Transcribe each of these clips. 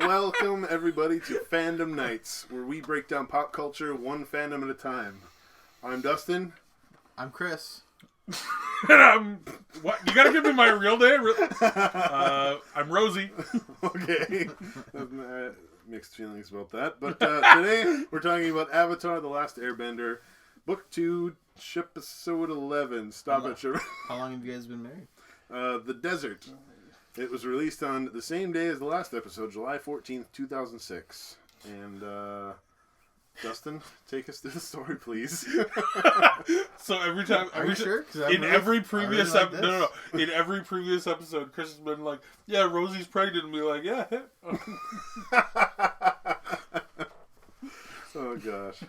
Welcome, everybody, to Fandom Nights, where we break down pop culture one fandom at a time. I'm Dustin. I'm Chris. And what? You gotta give me my real name? I'm Rosie. Okay. Mixed feelings about that. But today, we're talking about Avatar: The Last Airbender, Book 2, Chepisode 11. Stop it, Sherman. How long have you guys been married? The Desert. It was released on the same day as the last episode, July 14th, 2006. And, Dustin, take us through the story, please. So every time... Are you sure? In every previous episode... No. In every previous episode, Chris has been like, yeah, Rosie's pregnant. And be like, yeah. Oh, gosh.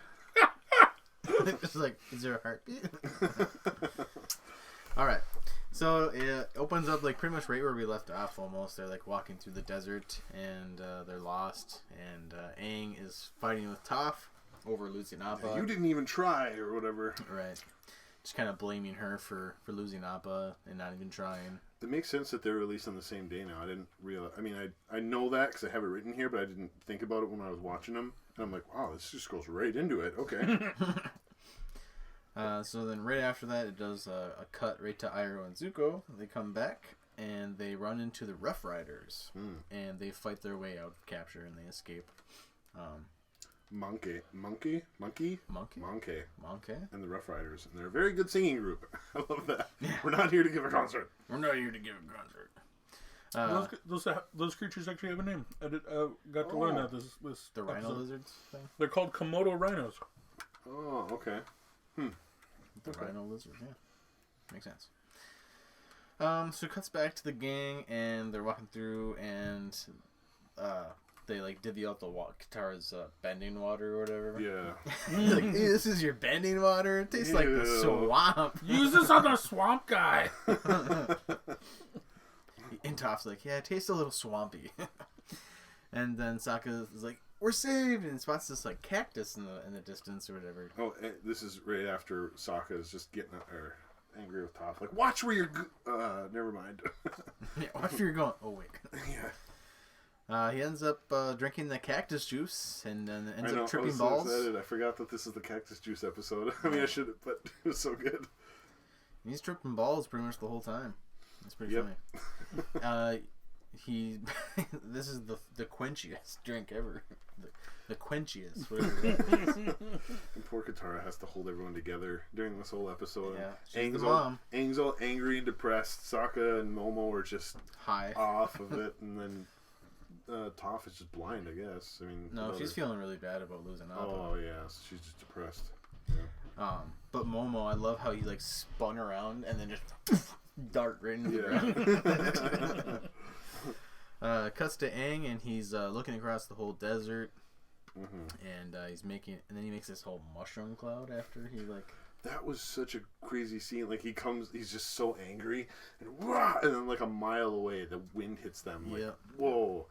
It's like, is there a heartbeat? Alright. So it opens up like pretty much right where we left off almost. They're like walking through the desert and they're lost. And Aang is fighting with Toph over losing Appa. You didn't even try or whatever. Right. Just kind of blaming her for losing Appa and not even trying. It makes sense that they're released on the same day now. I didn't realize. I mean, I know that because I have it written here, but I didn't think about it when I was watching them. And I'm like, wow, this just goes right into it. Okay. So then right after that, it does a cut right to Iroh and Zuko. They come back, and they run into the Rough Riders. And they fight their way out of capture, and they escape. Monkey. And the Rough Riders. And they're a very good singing group. I love that. We're not here to give a concert. We're not here to give a concert. Those creatures actually have a name. I got to learn that this The rhino episode. lizards thing? They're called Komodo rhinos. Oh, okay. The rhino lizard, yeah. Makes sense. So it cuts back to the gang, and they're walking through, and they like divvy out the Katara's bending water or whatever. Yeah. Like, hey, this is your bending water? It tastes like the swamp. Use this on the swamp guy. And Toph's like, yeah, it tastes a little swampy. And then Sokka is like, we're saved, and spots this like cactus in the distance or whatever. Oh, this is right after Sokka is just getting angry with Toph. Like, watch where you're. Never mind. Yeah, watch where you're going. Oh wait. Yeah. He ends up drinking the cactus juice and then ends up tripping I was balls. So excited. I forgot that this is the cactus juice episode. I mean, I should have, but it was so good. He's tripping balls pretty much the whole time. It's pretty funny. This is the quenchiest drink ever. The quenchiest. And poor Katara has to hold everyone together during this whole episode. Yeah, she's the mom. Aang's all angry and depressed. Sokka and Momo are just high off of it, and then Toph is just blind, I guess. I mean, no, she's feeling really bad about losing Appa. Oh yeah, so she's just depressed. Yeah. But Momo, I love how he like spun around and then just dart right into the ground. Cuts to Aang, and he's looking across the whole desert, and then he makes this whole mushroom cloud after he like. That was such a crazy scene. Like he's just so angry, and then like a mile away, the wind hits them. Like, whoa!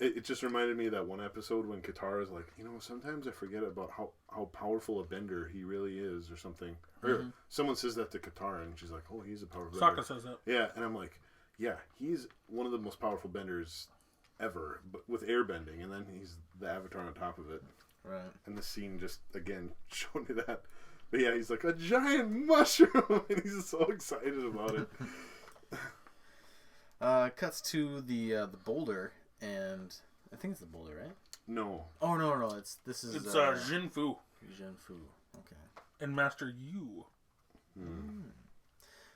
It just reminded me of that one episode when Katara's like, sometimes I forget about how powerful a bender he really is, or something. Or someone says that to Katara, and she's like, oh, he's a powerful bender. Sokka says that. Yeah, and I'm like, yeah, he's one of the most powerful benders ever, but with airbending, and then he's the Avatar on top of it. Right. And the scene just, again, showed me that. But yeah, he's like, a giant mushroom! And he's so excited about it. Cuts to the boulder, and I think it's the boulder, right? No. Oh, no. It's Jinfu. Jinfu. Okay. And Master Yu.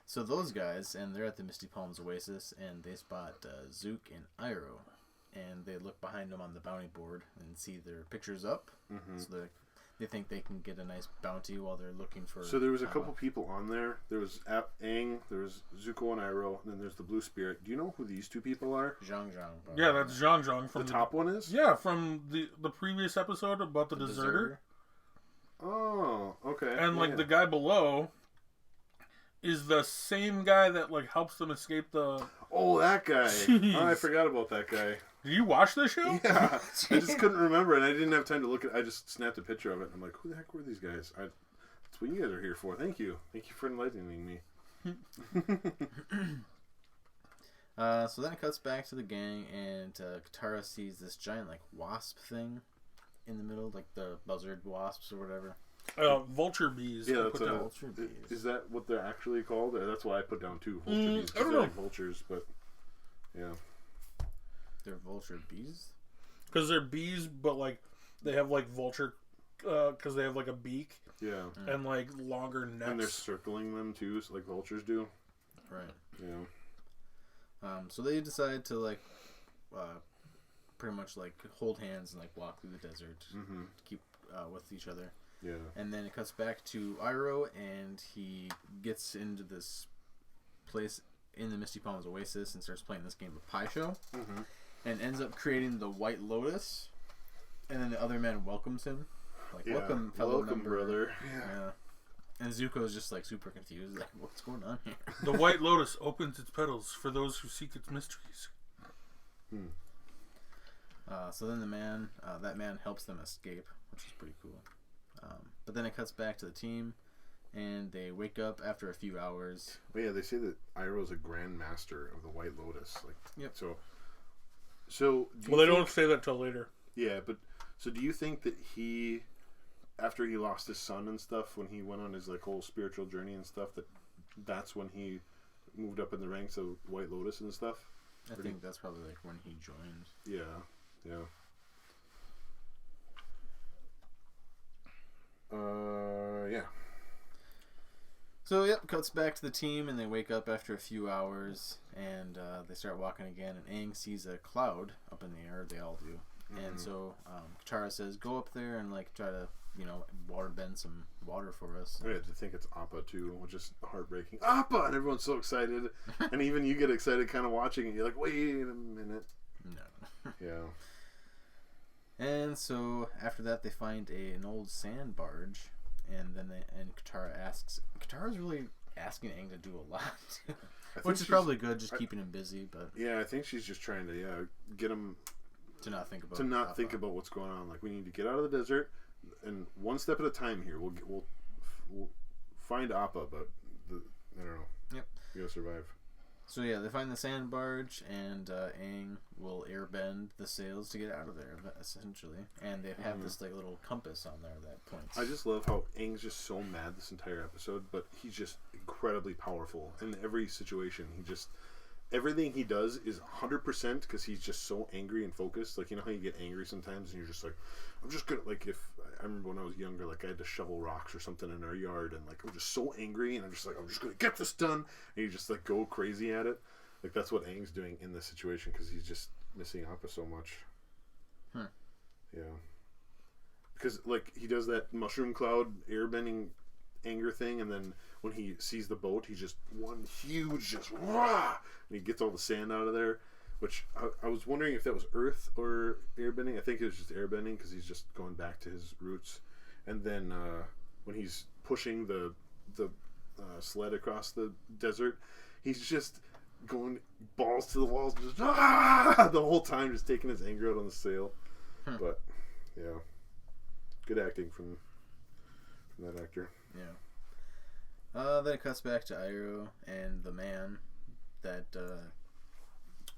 So those guys, and they're at the Misty Palms Oasis, and they spot Zook and Iroh, and they look behind them on the bounty board and see their pictures up. So they think they can get a nice bounty while they're looking for. So there was a couple people on there. There was Aang, there was Zuko and Iroh, and then there's the Blue Spirit. Do you know who these two people are? Zhang. Yeah, that's Zhang from the top one is. Yeah, from the previous episode about the deserter. Oh, okay. And like the guy below is the same guy that like helps them escape the. Oh, that guy! Jeez. Oh, I forgot about that guy. Did you watch this show? Yeah, I just couldn't remember, and I didn't have time to look at. I just snapped a picture of it. And I'm like, who the heck were these guys? That's what you guys are here for. Thank you for enlightening me. So then it cuts back to the gang, and Katara sees this giant like wasp thing in the middle, like the buzzard wasps or whatever. Vulture bees. Yeah, that's vulture bees. Is that what they're actually called? That's what I put down too. Vulture bees. I don't know. Like vultures, but yeah. They're vulture bees? Because they're bees, but like they have like vulture, because they have like a beak. Yeah. And like longer necks. And they're circling them too, so like vultures do. Right. Yeah. So they decide to like, pretty much like hold hands and like walk through the desert, keep with each other. Yeah. And then it cuts back to Iroh, and he gets into this place in the Misty Palms Oasis and starts playing this game of Pie Show, and ends up creating the White Lotus. And then the other man welcomes him, like, welcome, fellow member. Brother. Yeah. And Zuko's just like super confused, like, what's going on here? The White Lotus opens its petals for those who seek its mysteries. So then that man helps them escape, which is pretty cool. But then it cuts back to the team, and they wake up after a few hours. Well, yeah, they say that Iroh's a Grand Master of the White Lotus. Like, yep. So. They don't say that till later. Yeah, but so do you think that he, after he lost his son and stuff, when he went on his like whole spiritual journey and stuff, that's when he moved up in the ranks of White Lotus and stuff? I think that's probably like when he joined. Yeah. Yeah. So, yep, cuts back to the team, and they wake up after a few hours, and they start walking again, and Aang sees a cloud up in the air. They all do. And so Katara says, go up there and, like, try to, water bend some water for us. I have to think it's Appa, too, which is heartbreaking. Appa! And everyone's so excited. And even you get excited kind of watching it. You're like, wait a minute. No. Yeah. And so after that, they find an old sand barge, and then Katara's really asking Aang to do a lot, which is probably good, just keeping him busy. But yeah, I think she's just trying to get him to not think about what's going on. Like, we need to get out of the desert, and one step at a time here. We'll find Appa, but I don't know. Yep, we gotta survive. So yeah, they find the sand barge, and Aang will airbend the sails to get out of there, essentially. And they have this like little compass on there that points. I just love how Aang's just so mad this entire episode, but he's just incredibly powerful in every situation. Everything he does is 100% because he's just so angry and focused. Like, you know how you get angry sometimes and you're just like, I'm just gonna, like, if I remember when I was younger, like I had to shovel rocks or something in our yard, and like I'm just so angry, and I'm just gonna get this done, and you just like go crazy at it. Like, that's what Aang's doing in this situation because he's just missing Appa so much. Yeah, because like he does that mushroom cloud airbending anger thing, and then when he sees the boat, he's just one huge just rah, and he gets all the sand out of there. Which I was wondering if that was earth or airbending. I think it was just airbending because he's just going back to his roots. And then when he's pushing the sled across the desert, he's just going balls to the walls, just the whole time, just taking his anger out on the sail. But yeah, good acting from that actor. Yeah. Then it cuts back to Iroh and the man that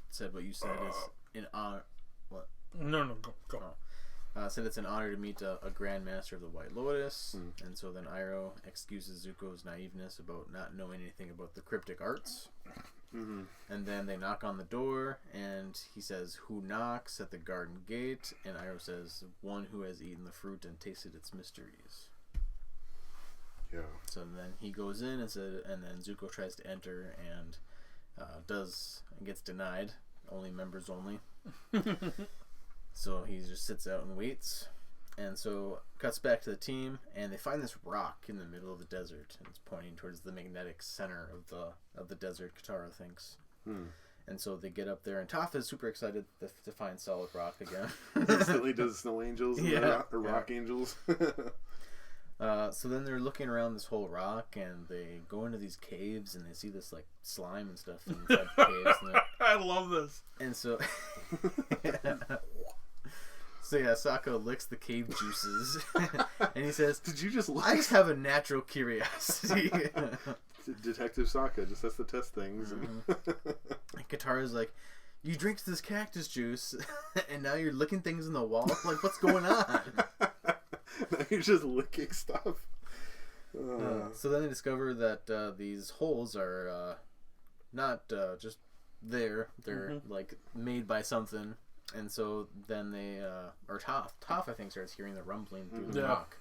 said what you said is an honor. What? No, go. Said it's an honor to meet a Grand Master of the White Lotus, and so then Iroh excuses Zuko's naiveness about not knowing anything about the cryptic arts. And then they knock on the door, and he says, "Who knocks?" at the garden gate, and Iroh says, "One who has eaten the fruit and tasted its mysteries." Yeah. So then he goes in and then Zuko tries to enter and gets denied. Only members only. So he just sits out and waits. And so cuts back to the team, and they find this rock in the middle of the desert, and it's pointing towards the magnetic center of the desert, Katara thinks. And so they get up there, and Toph is super excited to find solid rock again. Instantly does snow angels and rock angels. So then they're looking around this whole rock, and they go into these caves, and they see this like slime and stuff inside the caves. And I love this. And so, Sokka licks the cave juices, and he says, "Did you just? I just have a natural curiosity." Detective Sokka just has to test things. And Katara's like, you drink this cactus juice, and now you're licking things in the wall. Like, what's going on? Now you're just licking stuff. So then they discover that these holes are not just there. They're like made by something. And so then they, or Toph I think starts hearing the rumbling through the rock.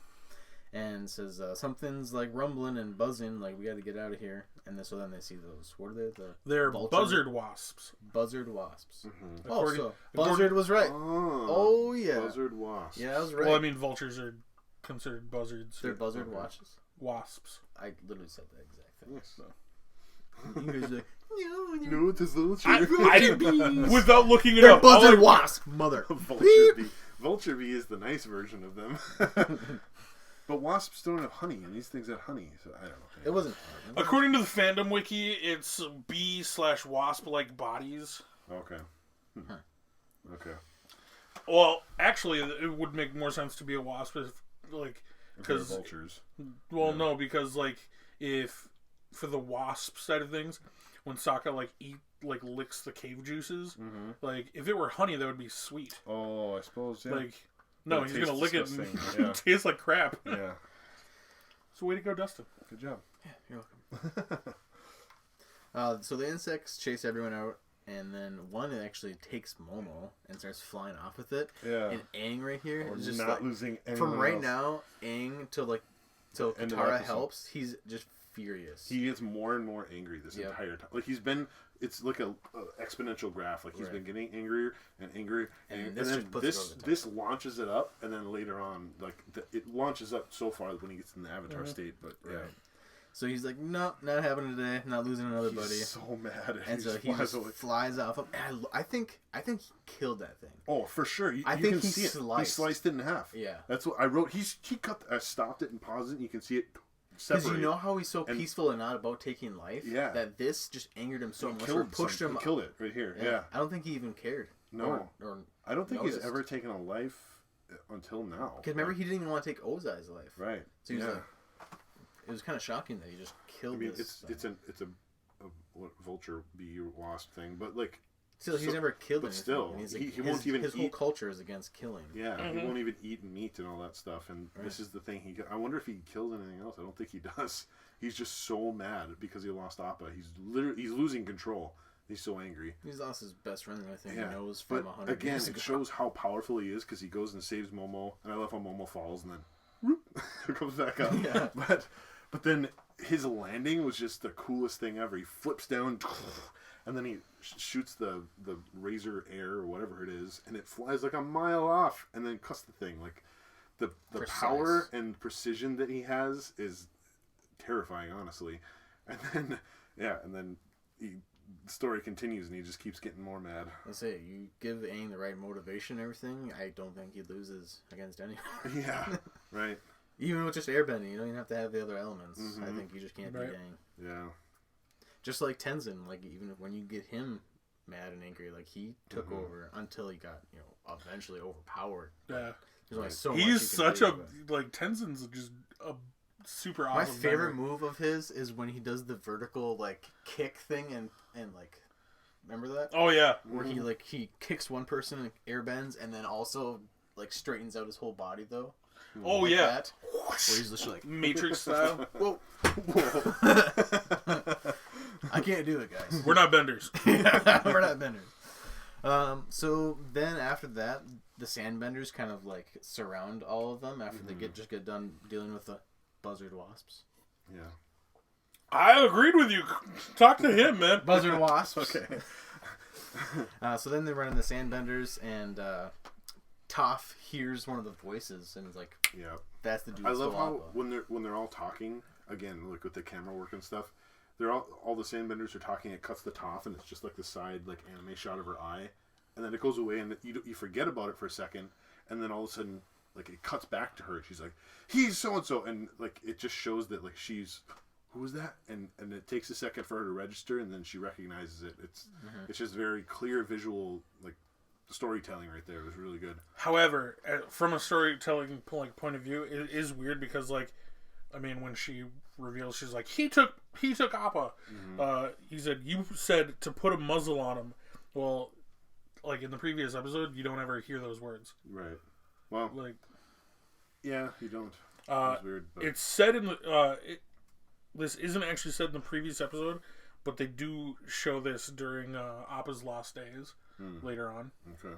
And says, something's like rumbling and buzzing, like we gotta get out of here. And so then they see those, what are they? They're buzzard wasps. Buzzard wasps. Mm-hmm. Oh, so buzzard was right. Oh, yeah. Buzzard wasps. Yeah, I was right. Well, I mean, vultures are considered buzzards. They're buzzard wasps. I literally said that exact thing. Yes. So. You guys are like, no, it's a vulture. I didn't, without looking it They're up. buzzard wasp, mother. Vulture bee. Vulture bee is the nice version of them. But wasps don't have honey, and these things have honey, so I don't know. It wasn't hard. According to the fandom wiki, it's bee/wasp-like bodies. Okay. Okay. Well, actually, it would make more sense to be a wasp if, like, because vultures. Well, no, because if for the wasp side of things, when Sokka licks the cave juices, if it were honey, that would be sweet. Oh, I suppose. Yeah. No, he's gonna lick it and it tastes like crap. Yeah. So way to go, Dustin. Good job. Yeah, you're welcome. So the insects chase everyone out, and then one actually takes Momo and starts flying off with it. Yeah. And Aang right here is just not losing from right else. Now, Aang till Katara helps, he's just furious. He gets more and more angry this entire time. Like he's been. It's like a exponential graph. Like he's been getting angrier and angrier, and then this launches it up, and then later on, it launches up so far when he gets in the Avatar state. But yeah, so he's like, no, not happening today. Not losing another buddy. He's so mad, and so he just flies off. And I think he killed that thing. Oh, for sure. I think he sliced. He sliced it in half. Yeah, that's what I wrote. He cut. I stopped it and paused it. And you can see it. Because you know how he's so peaceful and not about taking life? Yeah. That this just angered him so much. Or pushed him. He killed it right here. Yeah. I don't think he even cared. No. Or I don't think he's ever taken a life until now. Because remember, he didn't even want to take Ozai's life. Right. So he was like, it was kind of shocking that he just killed this. It's a vulture bee wasp thing, but still, he's never killed anything. Still, he won't even his whole culture is against killing. Yeah, he won't even eat meat and all that stuff. And this is the thing. I wonder if he kills anything else. I don't think he does. He's just so mad because he lost Appa. He's losing control. He's so angry. He's lost his best friend, I think. Yeah. He knows from 100 again, years it ago. shows how powerful he is because he goes and saves Momo, and I love how Momo falls and then whoop, it comes back up. Yeah. But then his landing was just the coolest thing ever. He flips down, and then he shoots the razor air or whatever it is, and it flies like a mile off, and then cuts the thing. Like the power and precision that he has is terrifying, honestly. And then the story continues, and he just keeps getting more mad. Let's say you give Aang the right motivation and everything, I don't think he loses against anyone. Yeah, right. Even with just airbending, you have to have the other elements. I think you just can't beat Aang. Yeah. Just like Tenzin, even when you get him mad and angry, he took over until he got, eventually overpowered. Yeah. There's only so He's much such Tenzin's just a super awesome. My favorite move of his is when he does the vertical kick thing and remember that? Oh yeah. Where he kicks one person and airbends and then also straightens out his whole body though. Oh yeah. That, where he's just Matrix style. Whoa. I can't do it, guys. We're not benders. We're not benders. So then after that, the sandbenders kind of surround all of them after they get done dealing with the buzzard wasps. Yeah. I agreed with you. Talk to him, man. Buzzard wasps. Okay. So then they run into the sandbenders, and Toph hears one of the voices, and is like, "Yeah, that's the dude." I love how when they're all talking again, with the camera work and stuff. They're all the sandbenders are talking. It cuts to Toph, and it's just the side anime shot of her eye, and then it goes away, and you forget about it for a second, and then all of a sudden it cuts back to her. She's like, "He's so and so," and it just shows that she's. Who was that? And it takes a second for her to register, and then she recognizes it. It's just very clear visual storytelling right there. It was really good. However, from a storytelling point of view, it is weird because I mean, when she reveals, she's like, he took Appa. Mm-hmm. He said, you said to put a muzzle on him. Well, like in the previous episode, you don't ever hear those words. Right. Well, like, yeah, you don't. That's weird. But... It's said in the this isn't actually said in the previous episode, but they do show this during Appa's lost days later on. Okay.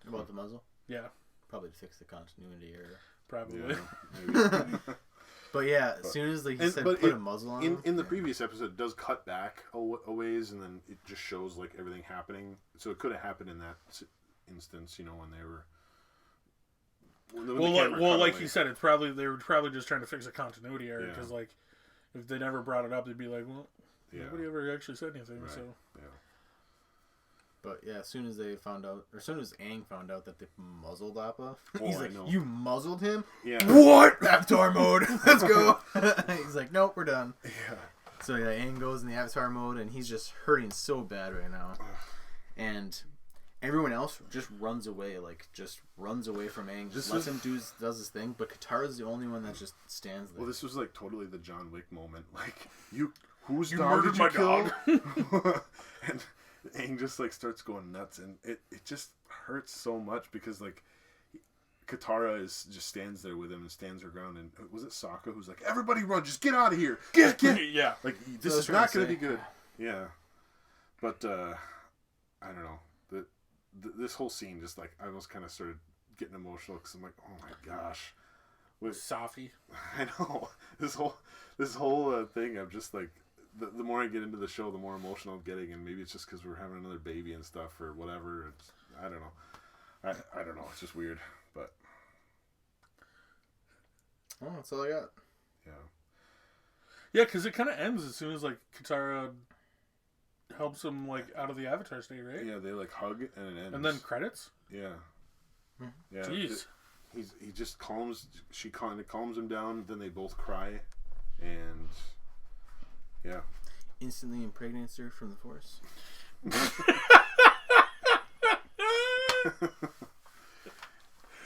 About the muzzle? Yeah. Probably to fix the continuity error. Probably. Yeah, but yeah, as soon as he said put a muzzle on him. In the previous episode, it does cut back a ways, and then it just shows like everything happening. So it could have happened in that instance, you know, when they were. Well, like you said, they were probably just trying to fix a continuity error because, like, if they never brought it up, they'd be like, well, nobody ever actually said anything. Right. So, yeah. But yeah, as soon as they found out, or as soon as Aang found out that they muzzled Appa, he's he's like, "You muzzled him? Yeah. What? Avatar mode. Let's go." He's like, "Nope, we're done." Yeah. So yeah, Aang goes in the Avatar mode, and he's just hurting so bad right now, and everyone else just runs away from Aang. Just lets him does his thing. But Katara's the only one that just stands there. Well, this was like totally the John Wick moment. Like, who's you dog murdered did you my kill? dog. And Aang just like starts going nuts, and it just hurts so much because like Katara just stands there with him and stands her ground. And was it Sokka who's like, "Everybody run, just get out of here, get yeah." Like this is not going to be good. Yeah, but I don't know. This whole scene just like I almost kind of started getting emotional because I'm like, oh my gosh, Safi. I know this whole thing. I'm just like. The more I get into the show, the more emotional I'm getting, and maybe it's just because we're having another baby and stuff or whatever. I don't know. I don't know. It's just weird, but that's all I got. Yeah. Yeah, because it kind of ends as soon as like Katara helps him like out of the Avatar state, right? Yeah, they like hug and it ends. And then credits. Yeah. Yeah. Jeez. He just calms. She kind of calms him down. Then they both cry, and. Yeah. Instantly impregnates her from the Force.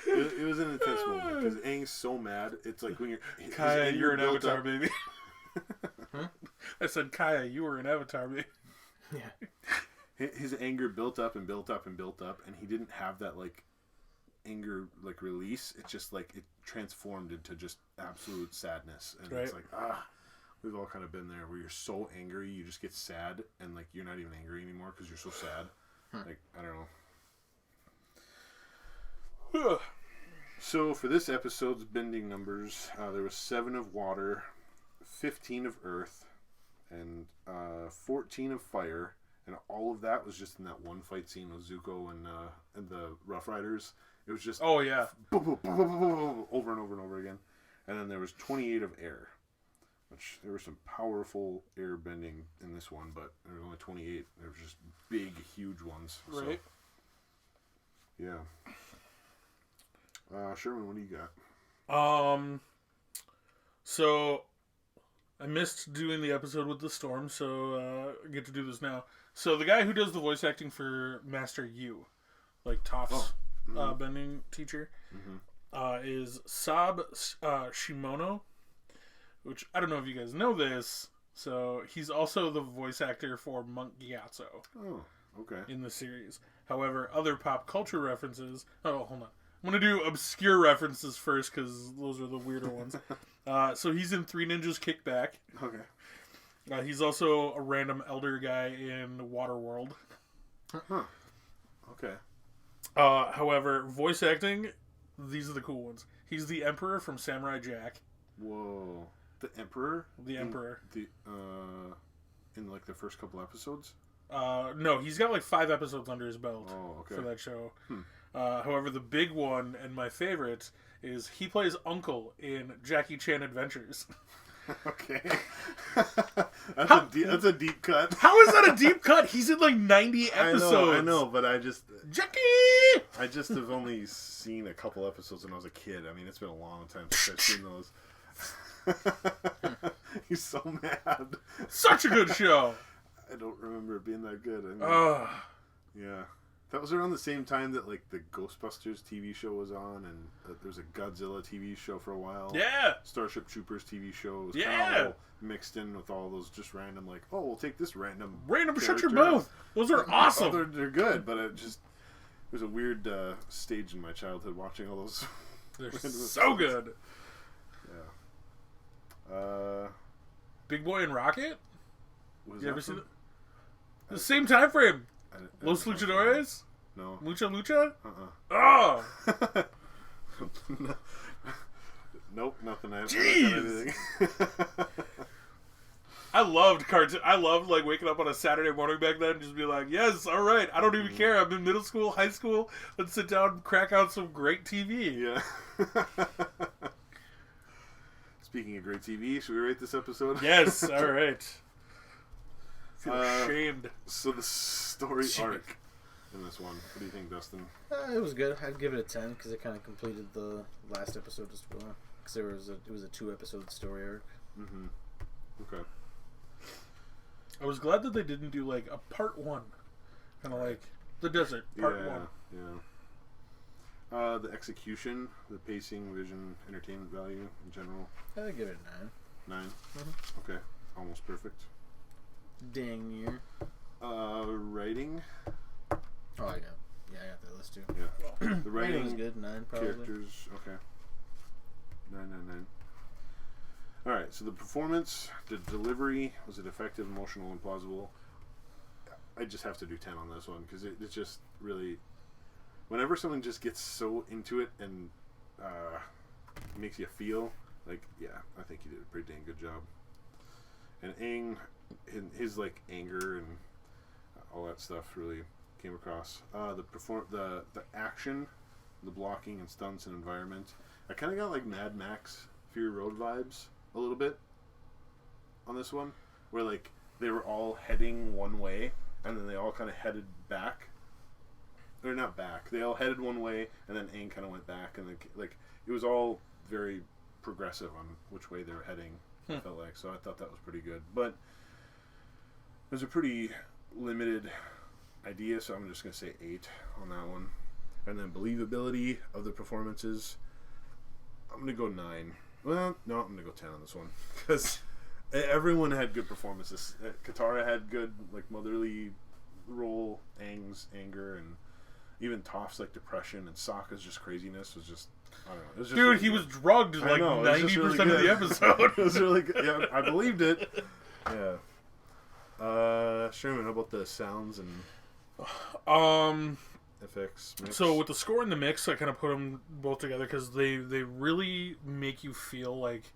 It was an intense moment because Aang's so mad. It's like when Kaya, you're an Avatar, baby. I said, Kaya, you were an Avatar, baby. Yeah. His anger built up and built up and built up, and he didn't have that like anger like release. It just like it transformed into just absolute sadness, and it's like we've all kind of been there where you're so angry, you just get sad, and like you're not even angry anymore because you're so sad. Like I don't know. So for this episode's bending numbers, there was 7 of water, 15 of earth, and 14 of fire, and all of that was just in that one fight scene with Zuko and the Rough Riders. It was just over and over and over again, and then there was 28 of air. Which there was some powerful air bending in this one, but there were only 28. There were just big, huge ones. Right. So, yeah. Sherman, what do you got? So I missed doing the episode with the storm, so I get to do this now. So the guy who does the voice acting for Master Yu, like Toph's bending teacher, is Sab Shimono. Which, I don't know if you guys know this, so he's also the voice actor for Monk Gyatso. Oh, okay. In the series. However, other pop culture references... Oh, hold on. I'm going to do obscure references first, because those are the weirder ones. So he's in Three Ninjas Kick Back. Okay. He's also a random elder guy in Waterworld. Huh. Okay. However, voice acting, these are the cool ones. He's the Emperor from Samurai Jack. Whoa. The Emperor? The Emperor. In like the first couple episodes? No, he's got like 5 episodes under his belt for that show. However, the big one and my favorite is he plays Uncle in Jackie Chan Adventures. Okay. That's a deep cut. How is that a deep cut? He's in like 90 episodes. I know, but Jackie! I just have only seen a couple episodes when I was a kid. I mean, it's been a long time since I've seen those. He's so mad. Such a good show. I don't remember it being that good. Yeah. That was around the same time that like the Ghostbusters TV show was on, and there was a Godzilla TV show for a while. Yeah. Starship Troopers TV show. It was Yeah. kind of all mixed in with all those just random like, oh, we'll take this random Shut your character. mouth. Those are awesome. Oh, they're good, but it was a weird stage in my childhood watching all those. They're so good. Yeah. Big Boy and Rocket. Was You ever seen it? The same time frame. Los don't know. Luchadores? No. Mucha Lucha? Uh-uh. Oh! Nope, nothing. I haven't Jeez! anything. I loved cartoon. I loved like waking up on a Saturday morning back then and just be like, yes, all right. I don't even care. I'm in middle school, high school. Let's sit down and crack out some great TV. Yeah. Speaking of great TV, should we rate this episode? Yes, all right. Feel ashamed. So the story arc in this one. What do you think, Dustin? It was good. I'd give it a 10 because it kind of completed the last episode as well. Because it was a 2-episode story arc. Mm-hmm. Okay. I was glad that they didn't do like a part 1. Kind of like the desert, part 1. Yeah. The execution, the pacing, vision, entertainment value in general. I'd give it a 9. 9? Mm-hmm. Okay. Almost perfect. Dang near. Writing. Oh, I got that list too. Yeah. The Writing writing was good. 9 probably. characters. Okay. 9. Alright, so the performance, the delivery, was it effective, emotional, and plausible? I just have to do 10 on this one because it's just really, whenever someone just gets so into it and makes you feel like, yeah, I think he did a pretty dang good job. And Aang, his like anger and all that stuff really came across. The action, the blocking and stunts and environment. I kind of got like Mad Max Fury Road vibes a little bit on this one, where like they were all heading one way and then they all kind of headed back. Or not back. They all headed one way and then Aang kind of went back, and like it was all very progressive on which way they were heading. I felt like, so I thought that was pretty good, but there's a pretty limited idea, so I'm just gonna say 8 on that one. And then believability of the performances, I'm gonna go 9. Well, no, I'm gonna go 10 on this one because everyone had good performances. Katara had good like motherly role, Aang's anger, and even Toph's like depression, and Sokka's just craziness was just, I don't know. It was just Dude, really he good. was drugged like 90% of the episode. It was really good. Yeah, I believed it. Yeah. Sherman, how about the sounds and effects mix? So with the score and the mix, I kind of put them both together because they really make you feel like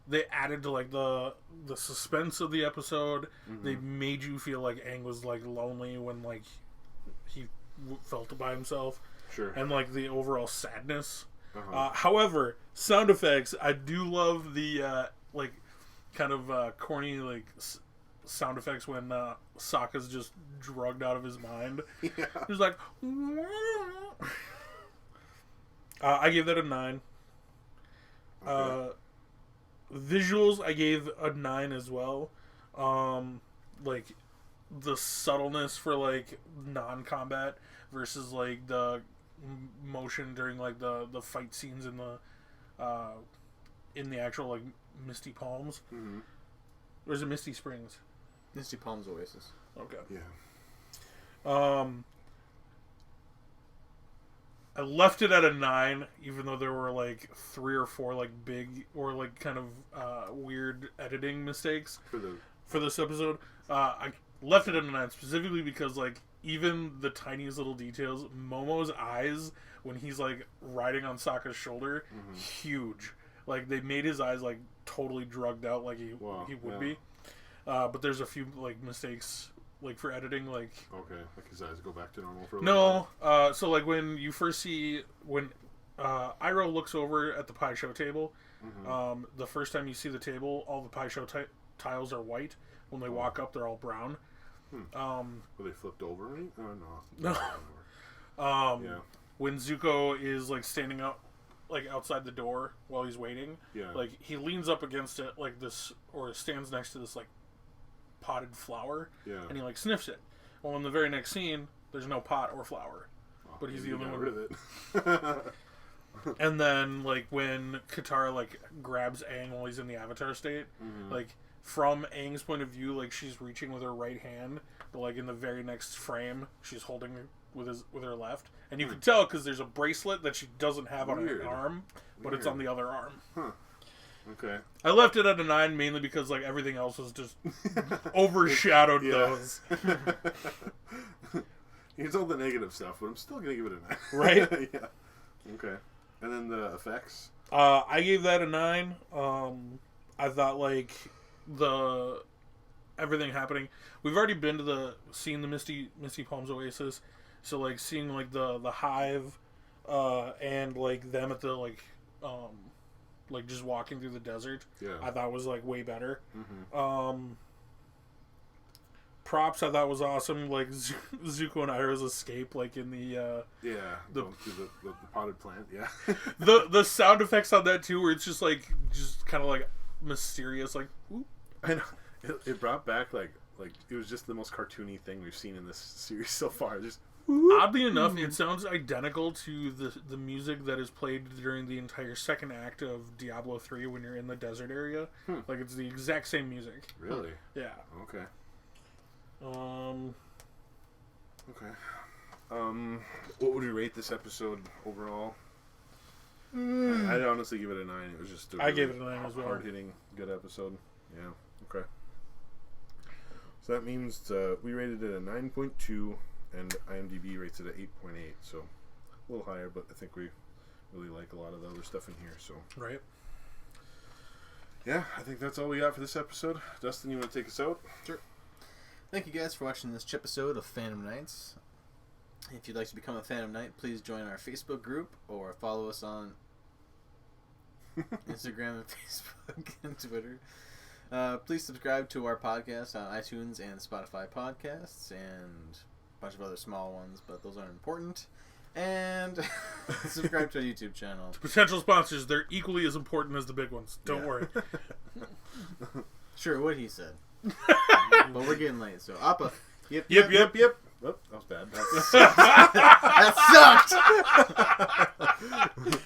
they added to like the suspense of the episode. Mm-hmm. They made you feel like Aang was like lonely when like he felt by himself. Sure. And like the overall sadness. Uh-huh. However, sound effects, I do love the like kind of corny like sound effects when Sokka's just drugged out of his mind. Yeah. He's like, I gave that a 9. Okay. Visuals, I gave a 9 as well. Like the subtleness for like non-combat versus like the motion during like the fight scenes in the actual like Misty Palms. Mm-hmm. Or is it Misty Springs? Misty Palms Oasis. Okay. Yeah. I left it at a 9, even though there were like 3 or 4 like big or like kind of weird editing mistakes for this episode. I left it at a 9 specifically because like even the tiniest little details, Momo's eyes when he's like riding on Sokka's shoulder, mm-hmm. huge. Like they made his eyes like totally drugged out like he would be. But there's a few like mistakes like for editing, like okay, like his eyes go back to normal for a little no. So like when you first see when Iroh looks over at the pie show table, mm-hmm. The first time you see the table, all the pie show tiles are white. When they walk up, they're all brown. Were they flipped over? Right? Oh, no. Yeah. When Zuko is like standing up, like outside the door while he's waiting, yeah. like he leans up against it like this, or stands next to this like potted flower, yeah. and he like sniffs it. Well, in the very next scene, There's no pot or flour. Oh, But he's the only one. Rid of it. And then, like, when Katara, like, grabs Aang while he's in the Avatar state, like, from Aang's point of view, like, she's reaching with her right hand, but, like, in the very next frame, she's holding with her left. And you can tell because there's a bracelet that she doesn't have on her arm, but it's on the other arm. Huh. Okay. I left it at a 9 mainly because, like, everything else was just overshadowed those. Here's all the negative stuff, but I'm still going to give it a 9. Right? Yeah. Okay. And then the effects? I gave that a 9. I thought, like, everything happening. We've already been to seeing the Misty Palms Oasis, so, like, seeing, like, the hive, and, like, them at the, like, just walking through the desert. Yeah. I thought was, like, way better. Props I thought was awesome, like Zuko and Iroh's escape, like in the going through the potted plant, yeah. the sound effects on that too, where it's just kind of like mysterious, like whoop. I know it brought back like it was just the most cartoony thing we've seen in this series so far. Just oddly enough, it sounds identical to the music that is played during the entire second act of Diablo 3 when you're in the desert area. Like it's the exact same music. Really? Yeah. Okay. Okay. What would you rate this episode overall? I'd honestly give it a 9. It was just I gave it a 9 as well. Hard-hitting, good episode. Yeah. Okay. So that means we rated it a 9.2, and IMDb rates it at 8.8. So a little higher, but I think we really like a lot of the other stuff in here. So right. Yeah, I think that's all we got for this episode. Dustin, you want to take us out? Sure. Thank you guys for watching this Chepisode of Phantom Knights. If you'd like to become a Phantom Knight, please join our Facebook group or follow us on Instagram and Facebook and Twitter. Please subscribe to our podcast on iTunes and Spotify podcasts and a bunch of other small ones, but those aren't important. And subscribe to our YouTube channel. Potential sponsors, they're equally as important as the big ones. Don't worry. Sure, what he said. But we're getting late, so Appa. Yep. Oh, that was bad. That sucked!